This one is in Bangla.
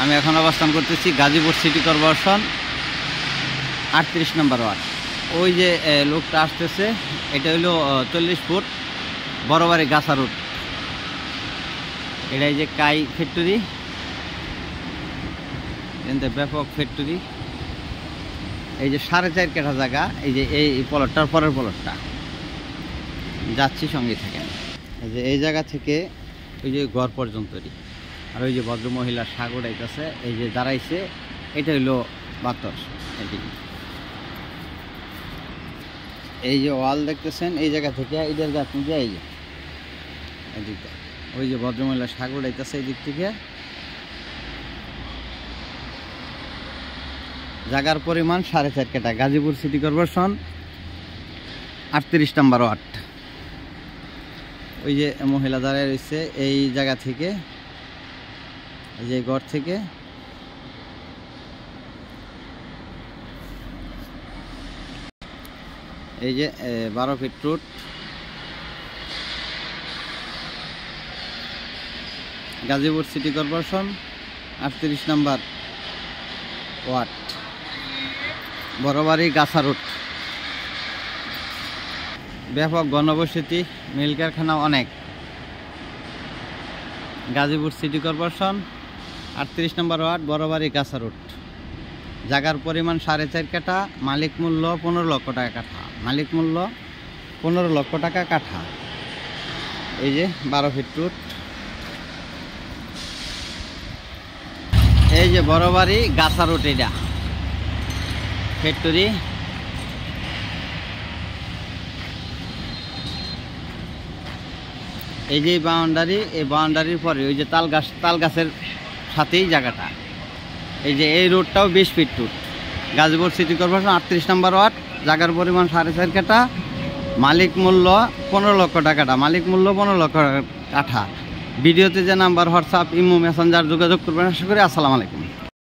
আমি এখন অবস্থান করতেছি গাজীপুর সিটি কর্পোরেশন 38 নম্বর ওয়ার্ড। ওই যে লোকটা আসতেছে এটা হইলো 40 ফুট বড়বাড়ি গাছা রোড। এটা এই যে কাই ফ্যাক্টরি, ব্যাপক ফ্যাক্টরি। এই যে 4.5 কাঠা জায়গা, এই যে এই প্লটটার পরের প্লটটা যাচ্ছি, সঙ্গে থাকেন। এই যে এই জায়গা থেকে ওই যে ঘর পর্যন্তই, আর ওই যে ভদ্রমহিলা সাগর আইতেছে, এই যে দাঁড়াইছে, এটা হইলো বাতর। এই যে ওয়াল দেখতেছেন, এই জায়গা থেকে এদের গাছ নিয়ে এই যে এদিকটা, ওই যে ভদ্রমহিলা সাগর আইতেছে এই দিক থেকে। জায়গার পরিমাণ 4.5 কাঠা, গাজীপুর সিটি কর্পোরেশন 38 নম্বর ওয়ার্ড। ওই যে মহিলা দাঁড়ায় রয়েছে এই জায়গা থেকে, এই যে ঘর থেকে এই যে 12 fit road. Gazipur city corporation 38 নম্বর ওয়ার্ড, বড়বাড়ি গাছা রোড। ব্যাপক ঘনবসতি, মিল কারখানা অনেক। গাজীপুর সিটি কর্পোরেশন 38 নম্বর ওয়ার্ড, বড়বাড়ি গাছা রোড। জায়গার পরিমাণ 4.5 কাঠা, মালিক মূল্য 15 লক্ষ টাকা কাঠা। মালিক মূল্য 15 লক্ষ টাকা কাঠা। এই যে 12 ফিট রোড। এই যে বড়বাড়ি গাছা রোড, এটা ফ্যাক্টরি। এই যে বাউন্ডারি, এই বাউন্ডারির পরে ওই যে তাল গাছের সাথেই জায়গাটা। এই যে এই রোডটাও 20 fit road. Gazipur city corporation 38 নম্বর ওয়ার্ড, জায়গার পরিমাণ 4.5 কাঠা, মালিক মূল্য 15 লক্ষ টাকাটা। মালিক মূল্য 15 লক্ষ কাঠা। ভিডিওতে যে নাম্বার, হোয়াটসঅ্যাপ, ইমো, মেসেঞ্জার যোগাযোগ করবেন। আশা করি। আসসালামু আলাইকুম।